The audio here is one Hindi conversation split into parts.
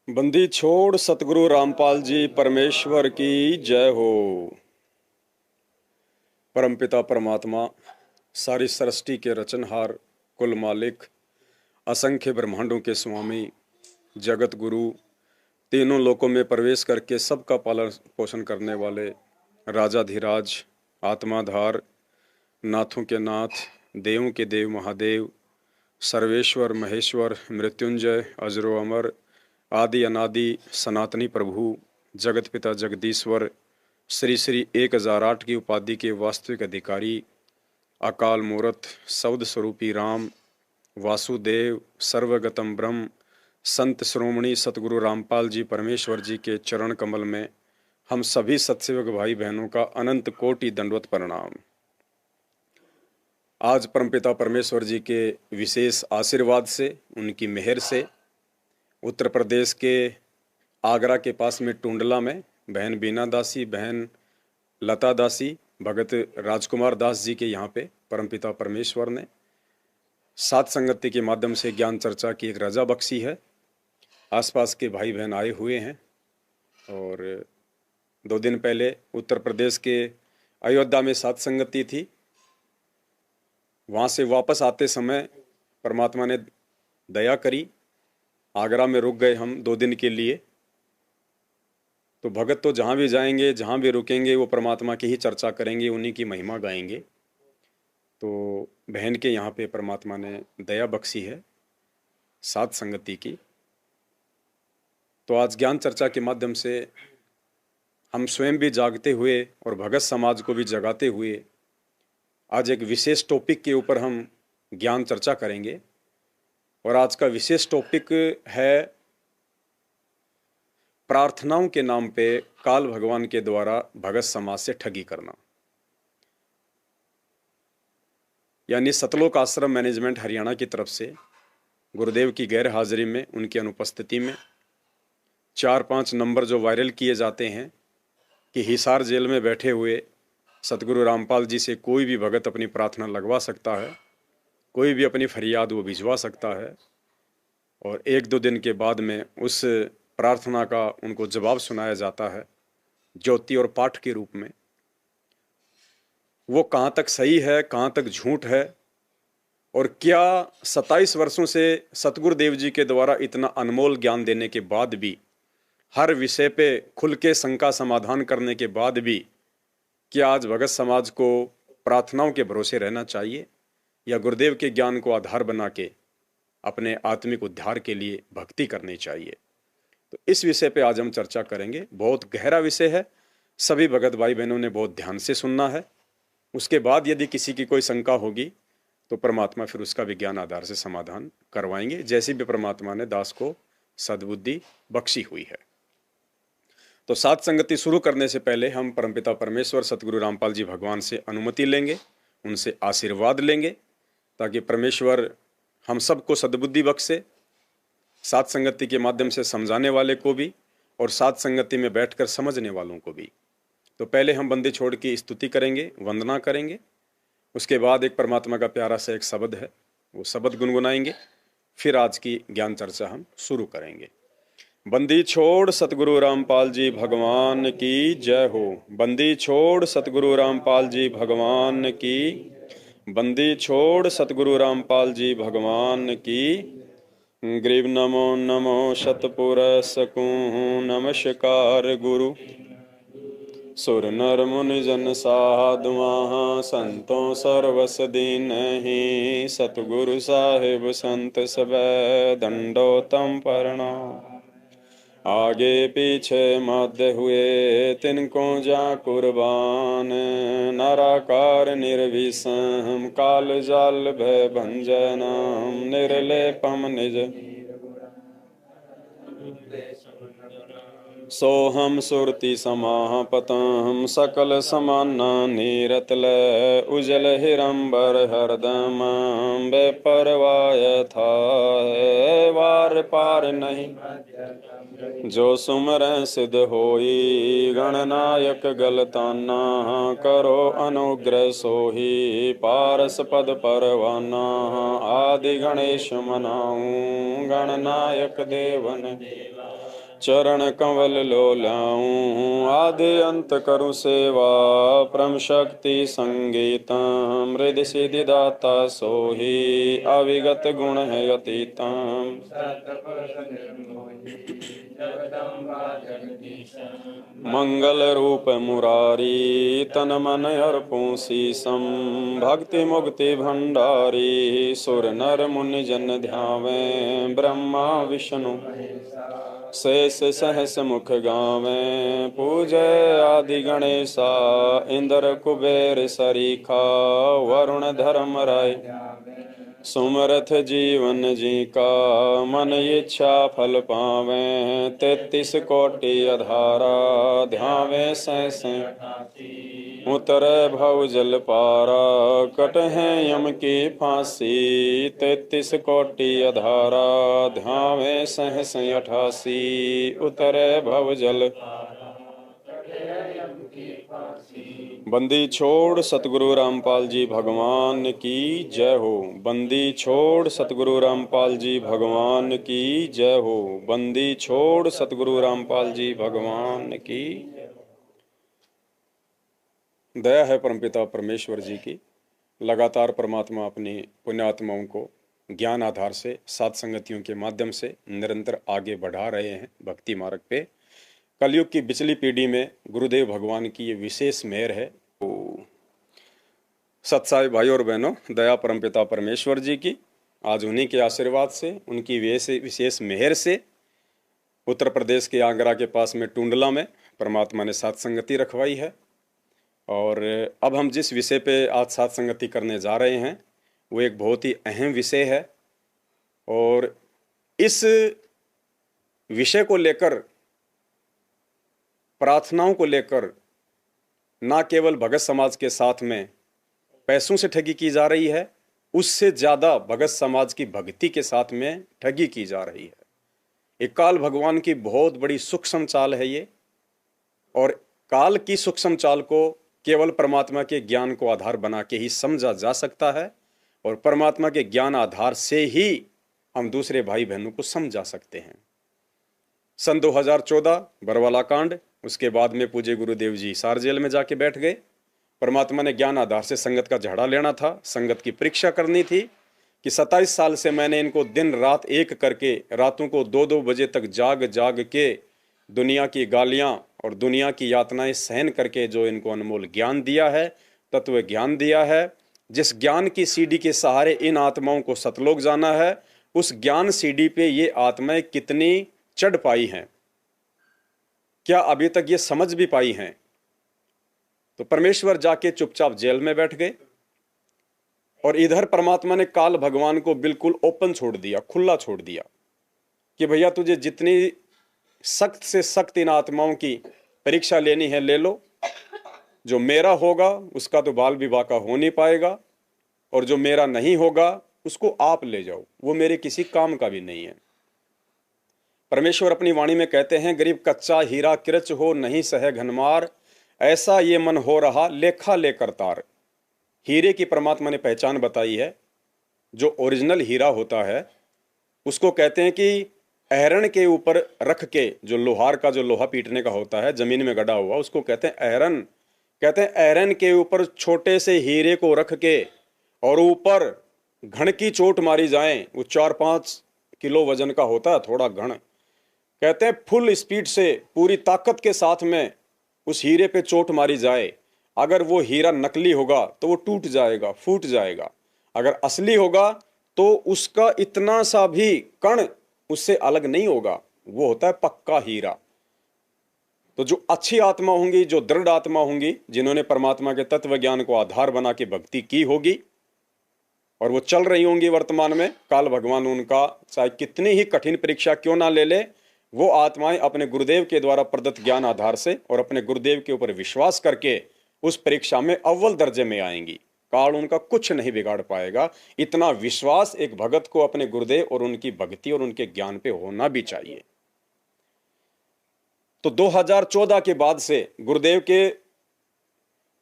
बंदी छोड़ सतगुरु रामपाल जी परमेश्वर की जय हो। परमपिता परमात्मा, सारी सृष्टि के रचनहार, कुल मालिक, असंख्य ब्रह्मांडों के स्वामी, जगत गुरु, तीनों लोकों में प्रवेश करके सबका पालन पोषण करने वाले राजाधिराज, आत्माधार, नाथों के नाथ, देवों के देव महादेव, सर्वेश्वर महेश्वर, मृत्युंजय, अजरो अमर, आदि अनादि सनातनी प्रभु, जगत पिता जगदीश्वर, श्री श्री 1008 की उपाधि के वास्तविक अधिकारी, अकाल मूर्त, सौद स्वरूपी राम, वासुदेव, सर्वगतम ब्रह्म, संत श्रोमणी सतगुरु रामपाल जी परमेश्वर जी के चरण कमल में हम सभी सत्सेवक भाई बहनों का अनंत कोटि दंडवत प्रणाम। आज परमपिता परमेश्वर जी के विशेष आशीर्वाद से, उनकी मेहर से, उत्तर प्रदेश के आगरा के पास में टुंडला में बहन बीना दासी, बहन लता दासी, भगत राजकुमार दास जी के यहाँ पे परमपिता परमेश्वर ने सात संगति के माध्यम से ज्ञान चर्चा की एक रजा बख्शी है। आसपास के भाई बहन आए हुए हैं और 2 दिन पहले उत्तर प्रदेश के अयोध्या में सात संगति थी। वहाँ से वापस आते समय परमात्मा ने दया करी, आगरा में रुक गए हम 2 दिन के लिए। तो भगत तो जहाँ भी जाएंगे, जहाँ भी रुकेंगे, वो परमात्मा की ही चर्चा करेंगे, उन्हीं की महिमा गाएंगे। तो बहन के यहाँ पे परमात्मा ने दया बख्शी है सात संगति की। तो आज ज्ञान चर्चा के माध्यम से हम स्वयं भी जागते हुए और भगत समाज को भी जगाते हुए आज एक विशेष टॉपिक के ऊपर हम ज्ञान चर्चा करेंगे। और आज का विशेष टॉपिक है प्रार्थनाओं के नाम पे काल भगवान के द्वारा भगत समाज से ठगी करना। यानी सतलोक आश्रम मैनेजमेंट हरियाणा की तरफ से गुरुदेव की गैर हाजिरी में, उनकी अनुपस्थिति में 4-5 नंबर जो वायरल किए जाते हैं कि हिसार जेल में बैठे हुए सतगुरु रामपाल जी से कोई भी भगत अपनी प्रार्थना लगवा सकता है, कोई भी अपनी फरियाद वो भिजवा सकता है और 1-2 दिन के बाद में उस प्रार्थना का उनको जवाब सुनाया जाता है ज्योति और पाठ के रूप में। वो कहाँ तक सही है, कहाँ तक झूठ है, और क्या 27 वर्षों से सतगुरुदेव जी के द्वारा इतना अनमोल ज्ञान देने के बाद भी, हर विषय पे खुल के शंका समाधान करने के बाद भी, क्या आज भगत समाज को प्रार्थनाओं के भरोसे रहना चाहिए या गुरुदेव के ज्ञान को आधार बना के अपने आत्मिक उद्धार के लिए भक्ति करनी चाहिए? तो इस विषय पे आज हम चर्चा करेंगे। बहुत गहरा विषय है, सभी भगत भाई बहनों ने बहुत ध्यान से सुनना है। उसके बाद यदि किसी की कोई शंका होगी तो परमात्मा फिर उसका विज्ञान आधार से समाधान करवाएंगे, जैसी भी परमात्मा ने दास को सद्बुद्धि बख्शी हुई है। तो सात संगति शुरू करने से पहले हम परमपिता परमेश्वर सतगुरु रामपाल जी भगवान से अनुमति लेंगे, उनसे आशीर्वाद लेंगे, ताकि परमेश्वर हम सबको सद्बुद्धि बख्शे, सात संगति के माध्यम से समझाने वाले को भी और सात संगति में बैठकर समझने वालों को भी। तो पहले हम बंदी छोड़ की स्तुति करेंगे, वंदना करेंगे। उसके बाद एक परमात्मा का प्यारा सा एक शब्द है, वो शब्द गुनगुनाएंगे। फिर आज की ज्ञान चर्चा हम शुरू करेंगे। बंदी छोड़ सतगुरु रामपाल जी भगवान की जय हो। बंदी छोड़ सतगुरु रामपाल जी भगवान की। बंदी छोड़ सतगुरु रामपाल जी भगवान की। ग्रीव नमो नमो शतपुर सकूं नमस्कार गुरु। सुर नर मुनि जन साधुआ संतों सर्वस दीनहि। सतगुरु साहिब संत सबे दंडोतम प्रणाम। आगे पीछे मध्य हुए तिनको जा कुर्बान। नराकार निर्विषम काल जाल भय भंजनम। निर्लेपम निज सोहम सुरति समापतम। सकल समाना नीरतल उजल हिरंबर हरदम। बेपरवाह था वार पार नहीं जो सुमर सिद्ध होई। गणनायक गलताना करो अनुग्रह सोही। पारस पद परवाना आदि गणेश मनाऊं। गणनायक देवन चरण कमल लोलाऊं आदि अंत करु सेवा परम शक्ति संगीतम हृदय सिद्धिदाता सोही अविगत गुण है अतीतम मंगल रूप मुरारी तन मन अर्पूं शीसम भक्ति मुक्ति भंडारी सुर नर मुनि जन ध्यावें ब्रह्मा विष्णु शेष सहस मुख गावें पूजय आदि गणेशा इंद्र कुबेर सरीखा वरुण धर्म राय सुमरथ जीवन जी का मन इच्छा फल पावें 33 कोटि अधारा ध्यावे सैस उतर भव जल पारा कट है यम की फांसी 33 कोटि अधारा ध्यावे सहस 88 उतर भव जल बंदी छोड़ सतगुरु रामपाल जी भगवान की जय हो। बंदी छोड़ सतगुरु रामपाल जी भगवान की जय हो। बंदी छोड़ सतगुरु रामपाल जी भगवान की दया है परमपिता परमेश्वर जी की। लगातार परमात्मा अपनी पुण्यात्माओं को ज्ञान आधार से सात संगतियों के माध्यम से निरंतर आगे बढ़ा रहे हैं भक्ति मार्ग पे। कलयुग की बिचली पीढ़ी में गुरुदेव भगवान की ये विशेष मेहर है। तो सत्साई भाई और बहनों, दया परमपिता परमेश्वर जी की आज उन्हीं के आशीर्वाद से, उनकी विशेष मेहर से उत्तर प्रदेश के आगरा के पास में टुंडला में परमात्मा ने सात संगति रखवाई है। और अब हम जिस विषय पे आज सात संगति करने जा रहे हैं वो एक बहुत ही अहम विषय है। और इस विषय को लेकर, प्रार्थनाओं को लेकर, ना केवल भगत समाज के साथ में पैसों से ठगी की जा रही है, उससे ज्यादा भगत समाज की भक्ति के साथ में ठगी की जा रही है। एक काल भगवान की बहुत बड़ी सूक्ष्म चाल है ये। और काल की सूक्ष्म चाल को केवल परमात्मा के ज्ञान को आधार बना के ही समझा जा सकता है। और परमात्मा के ज्ञान आधार से ही हम दूसरे भाई बहनों को समझा सकते हैं। सन 2014 बरवाला कांड, उसके बाद में पूज्य गुरुदेव जी हिसार जेल में जाके बैठ गए। परमात्मा ने ज्ञान आधार से संगत का झाड़ा लेना था, संगत की परीक्षा करनी थी कि 27 साल से मैंने इनको दिन रात एक करके, रातों को 2-2 बजे तक जाग जाग के दुनिया की गालियां और दुनिया की यातनाएं सहन करके जो इनको अनमोल ज्ञान दिया है, तत्व ज्ञान दिया है, जिस ज्ञान की सीढ़ी के सहारे इन आत्माओं को सतलोक जाना है, उस ज्ञान सीढ़ी पे ये आत्माएं कितनी चढ़ पाई हैं, क्या अभी तक ये समझ भी पाई हैं। तो परमेश्वर जाके चुपचाप जेल में बैठ गए और इधर परमात्मा ने काल भगवान को बिल्कुल ओपन छोड़ दिया, खुला छोड़ दिया कि भैया तुझे जितनी सख्त से सख्त इन आत्माओं की परीक्षा लेनी है ले लो। जो मेरा होगा उसका तो बाल विवाह का हो नहीं पाएगा, और जो मेरा नहीं होगा उसको आप ले जाओ, वो मेरे किसी काम का भी नहीं है। परमेश्वर अपनी वाणी में कहते हैं, गरीब कच्चा हीरा किरच हो नहीं सहे घनमार, ऐसा ये मन हो रहा लेखा लेकर तार। हीरे की परमात्मा ने पहचान बताई है। जो ओरिजिनल हीरा होता है उसको कहते हैं कि अहरण के ऊपर रख के, जो लोहार का जो लोहा पीटने का होता है जमीन में गड़ा हुआ, उसको कहते हैं अहरण। कहते हैं अहरण के ऊपर छोटे से हीरे को रख के और ऊपर घण की चोट मारी जाए, वो 4-5 किलो वजन का होता है थोड़ा घण। कहते हैं फुल स्पीड से पूरी ताकत के साथ में उस हीरे पे चोट मारी जाए, अगर वो हीरा नकली होगा तो वो टूट जाएगा, फूट जाएगा। अगर असली होगा तो उसका इतना सा भी कण उससे अलग नहीं होगा, वो होता है पक्का हीरा। तो जो अच्छी आत्मा होंगी, जो दृढ़ आत्मा होंगी, जिन्होंने परमात्मा के तत्व ज्ञान को आधार बना के भक्ति की होगी और वो चल रही होंगी वर्तमान में, काल भगवान उनका चाहे कितनी ही कठिन परीक्षा क्यों ना ले ले, वो आत्माएं अपने गुरुदेव के द्वारा प्रदत्त ज्ञान आधार से और अपने गुरुदेव के ऊपर विश्वास करके उस परीक्षा में अव्वल दर्जे में आएंगी। काल उनका कुछ नहीं बिगाड़ पाएगा। इतना विश्वास एक भगत को अपने गुरुदेव और उनकी भक्ति और उनके ज्ञान पे होना भी चाहिए। तो 2014 के बाद से गुरुदेव के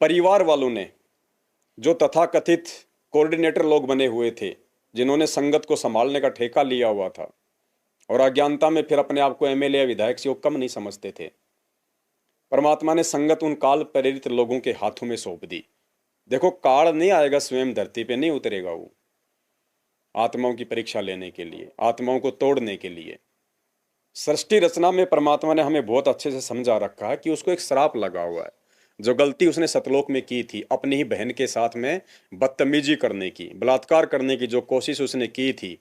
परिवार वालों ने, जो तथाकथित कोऑर्डिनेटर लोग बने हुए थे, जिन्होंने संगत को संभालने का ठेका लिया हुआ था, और अज्ञानता में फिर अपने आप को एमएलए या विधायक से वो कम नहीं समझते थे। परमात्मा ने संगत उन काल प्रेरित लोगों के हाथों में सौंप दी। देखो, काल नहीं आएगा स्वयं धरती पे नहीं उतरेगा, वो आत्माओं की परीक्षा लेने के लिए, आत्माओं को तोड़ने के लिए। सृष्टि रचना में परमात्मा ने हमें बहुत अच्छे से समझा रखा है कि उसको एक श्राप लगा हुआ है। जो गलती उसने सतलोक में की थी, अपनी ही बहन के साथ में बदतमीजी करने की, बलात्कार करने की जो कोशिश उसने की थी,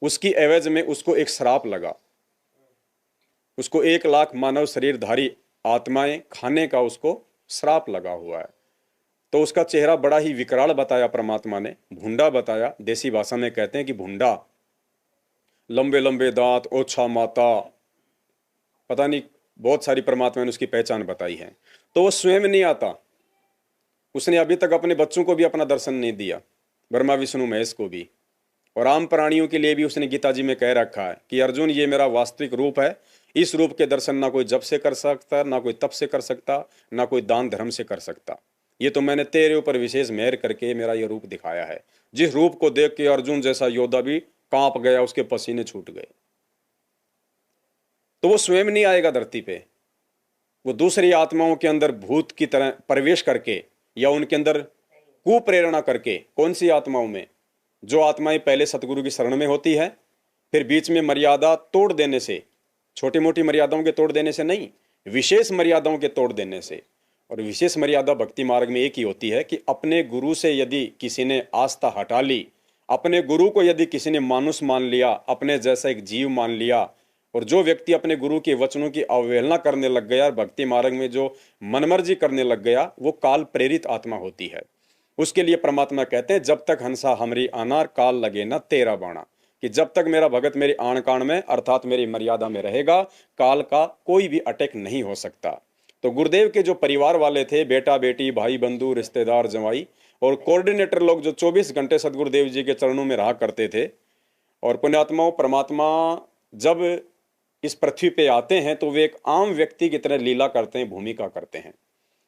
उसकी एवज में उसको एक श्राप लगा। उसको 1 लाख मानव शरीरधारी आत्माएं खाने का उसको श्राप लगा हुआ है। तो उसका चेहरा बड़ा ही विकराल बताया परमात्मा ने, भूंडा बताया। देसी भाषा में कहते हैं कि भूंडा, लंबे लंबे दांत, ओछा माता, पता नहीं बहुत सारी परमात्मा ने उसकी पहचान बताई है। तो वो स्वयं नहीं आता, उसने अभी तक अपने बच्चों को भी अपना दर्शन नहीं दिया, ब्रह्मा विष्णु महेश को भी। और आम प्राणियों के लिए भी उसने गीता जी में कह रखा है कि अर्जुन, ये मेरा वास्तविक रूप है, इस रूप के दर्शन ना कोई जप से कर सकता, ना कोई तप से कर सकता, ना कोई दान धर्म से कर सकता। ये तो मैंने तेरे ऊपर विशेष मेहर करके मेरा ये रूप दिखाया है। जिस रूप को देख के अर्जुन जैसा योद्धा भी कांप गया, उसके पसीने छूट गए। तो वो स्वयं नहीं आएगा धरती पे, वो दूसरी आत्माओं के अंदर भूत की तरह प्रवेश करके या उनके अंदर कुप्रेरणा करके। कौन सी आत्माओं में? जो आत्माएं पहले सतगुरु की शरण में होती है, फिर बीच में मर्यादा तोड़ देने से, छोटी मोटी मर्यादाओं के तोड़ देने से नहीं, विशेष मर्यादाओं के तोड़ देने से। और विशेष मर्यादा भक्ति मार्ग में एक ही होती है कि अपने गुरु से यदि किसी ने आस्था हटा ली, अपने गुरु को यदि किसी ने मानुष मान लिया, अपने जैसा एक जीव मान लिया, और जो व्यक्ति अपने गुरु के वचनों की अवहेलना करने लग गया, भक्ति मार्ग में जो मनमर्जी करने लग गया, वो काल प्रेरित आत्मा होती है। उसके लिए परमात्मा कहते हैं, जब तक हंसा हमरी अनार, काल लगे ना तेरा बाणा। कि जब तक मेरा भगत मेरी आण कान में अर्थात मेरी मर्यादा में रहेगा, काल का कोई भी अटैक नहीं हो सकता। तो गुरुदेव के जो परिवार वाले थे, बेटा बेटी, भाई बंधु, रिश्तेदार, जवाई और कोऑर्डिनेटर लोग, जो 24 घंटे सदगुरुदेव जी के चरणों में रहा करते थे। और पुण्यात्माओं, परमात्मा जब इस पृथ्वी पे आते हैं तो वे एक आम व्यक्ति की तरह लीला करते हैं, भूमिका करते हैं।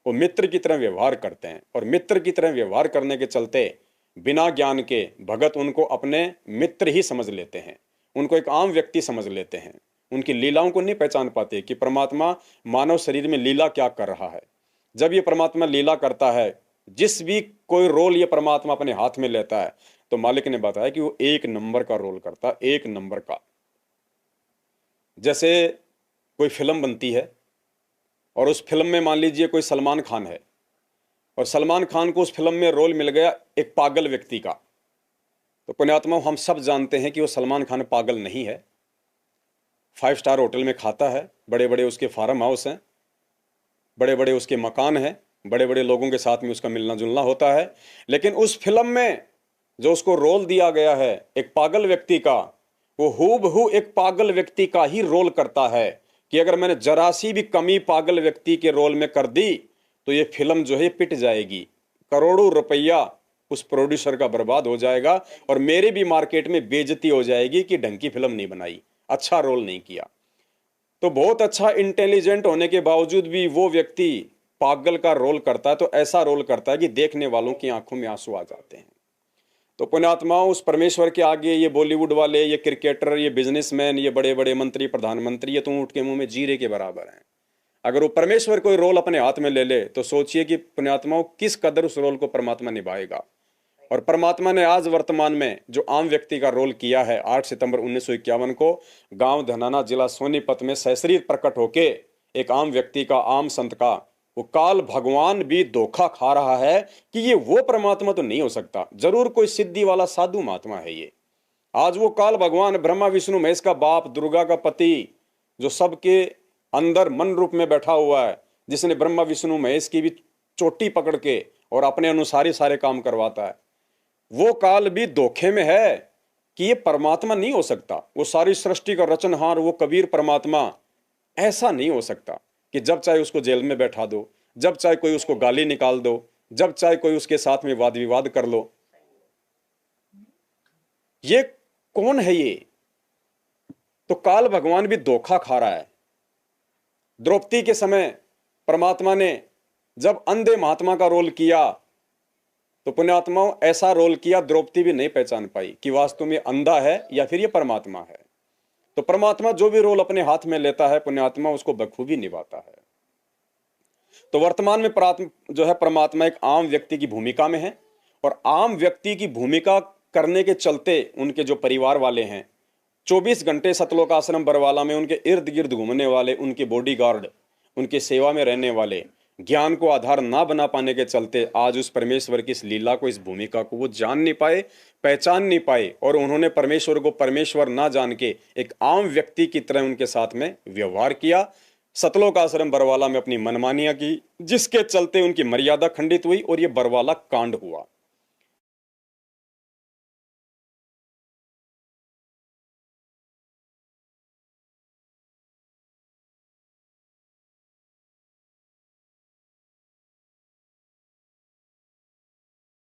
वो मित्र की तरह व्यवहार करते हैं, और मित्र की तरह व्यवहार करने के चलते बिना ज्ञान के भगत उनको अपने मित्र ही समझ लेते हैं, उनको एक आम व्यक्ति समझ लेते हैं। उनकी लीलाओं को नहीं पहचान पाते कि परमात्मा मानव शरीर में लीला क्या कर रहा है। जब ये परमात्मा लीला करता है, जिस भी कोई रोल ये परमात्मा अपने हाथ में लेता है, तो मालिक ने बताया कि वो 1 नंबर का रोल करता है, 1 नंबर का। जैसे कोई फिल्म बनती है और उस फिल्म में मान लीजिए कोई सलमान खान है, और सलमान खान को उस फिल्म में रोल मिल गया एक पागल व्यक्ति का। तो पुण्यात्मा, हम सब जानते हैं कि वो सलमान खान पागल नहीं है। 5 स्टार होटल में खाता है, बड़े बड़े उसके फार्म हाउस हैं, बड़े बड़े उसके मकान हैं, बड़े बड़े लोगों के साथ में उसका मिलना जुलना होता है। लेकिन उस फिल्म में जो उसको रोल दिया गया है एक पागल व्यक्ति का, वो हूबहू एक पागल व्यक्ति का ही रोल करता है। कि अगर मैंने जरा सी भी कमी पागल व्यक्ति के रोल में कर दी तो ये फिल्म जो है पिट जाएगी, करोड़ों रुपया उस प्रोड्यूसर का बर्बाद हो जाएगा, और मेरे भी मार्केट में बेइज्जती हो जाएगी कि ढंग की फिल्म नहीं बनाई, अच्छा रोल नहीं किया। तो बहुत अच्छा इंटेलिजेंट होने के बावजूद भी वो व्यक्ति पागल का रोल करता है, तो ऐसा रोल करता है कि देखने वालों की आंखों में आंसू आ जाते हैं। तो पुण्यात्माओं, उस परमेश्वर के आगे ये बॉलीवुड वाले, ये क्रिकेटर, ये बिजनेसमैन, ये बड़े बड़े मंत्री, प्रधानमंत्री, ये तो ऊंट के मुंह में जीरे के बराबर हैं। अगर वो परमेश्वर कोई रोल अपने हाथ में ले ले तो सोचिए कि पुण्यात्माओं किस कदर उस रोल को परमात्मा निभाएगा। और परमात्मा ने आज वर्तमान में जो आम व्यक्ति का रोल किया है, 8 सितंबर 1951 को गांव धनाना, जिला सोनीपत में सशरीर प्रकट होके एक आम व्यक्ति का, आम संत का, वो काल भगवान भी धोखा खा रहा है कि ये वो परमात्मा तो नहीं हो सकता, जरूर कोई सिद्धि वाला साधु महात्मा है ये। आज वो काल भगवान ब्रह्मा विष्णु महेश का बाप, दुर्गा का पति, जो सबके अंदर मन रूप में बैठा हुआ है, जिसने ब्रह्मा विष्णु महेश की भी चोटी पकड़ के और अपने अनुसार ही सारे काम करवाता है, वो काल भी धोखे में है कि ये परमात्मा नहीं हो सकता। वो सारी सृष्टि का रचनहार, वो कबीर परमात्मा ऐसा नहीं हो सकता कि जब चाहे उसको जेल में बैठा दो, जब चाहे कोई उसको गाली निकाल दो, जब चाहे कोई उसके साथ में वाद विवाद कर लो। ये कौन है ये? तो काल भगवान भी धोखा खा रहा है। द्रौपदी के समय परमात्मा ने जब अंधे महात्मा का रोल किया तो पुण्यात्माओं ऐसा रोल किया, द्रौपदी भी नहीं पहचान पाई कि वास्तव में अंधा है या फिर ये परमात्मा है। तो परमात्मा जो भी रोल अपने हाथ में लेता है, पुण्यात्मा उसको बखूबी निभाता है। तो वर्तमान में जो है परमात्मा एक आम व्यक्ति की भूमिका में है, और आम व्यक्ति की भूमिका करने के चलते उनके जो परिवार वाले हैं 24 घंटे सतलोक आश्रम बरवाला में उनके इर्द गिर्द घूमने वाले, उनके बॉडीगार्ड, उनकी सेवा में रहने वाले, ज्ञान को आधार ना बना पाने के चलते आज उस परमेश्वर की इस लीला को, इस भूमिका को वो जान नहीं पाए, पहचान नहीं पाए, और उन्होंने परमेश्वर को परमेश्वर ना जान के एक आम व्यक्ति की तरह उनके साथ में व्यवहार किया। सतलोक आश्रम बरवाला में अपनी मनमानियां की, जिसके चलते उनकी मर्यादा खंडित हुई और ये बरवाला कांड हुआ।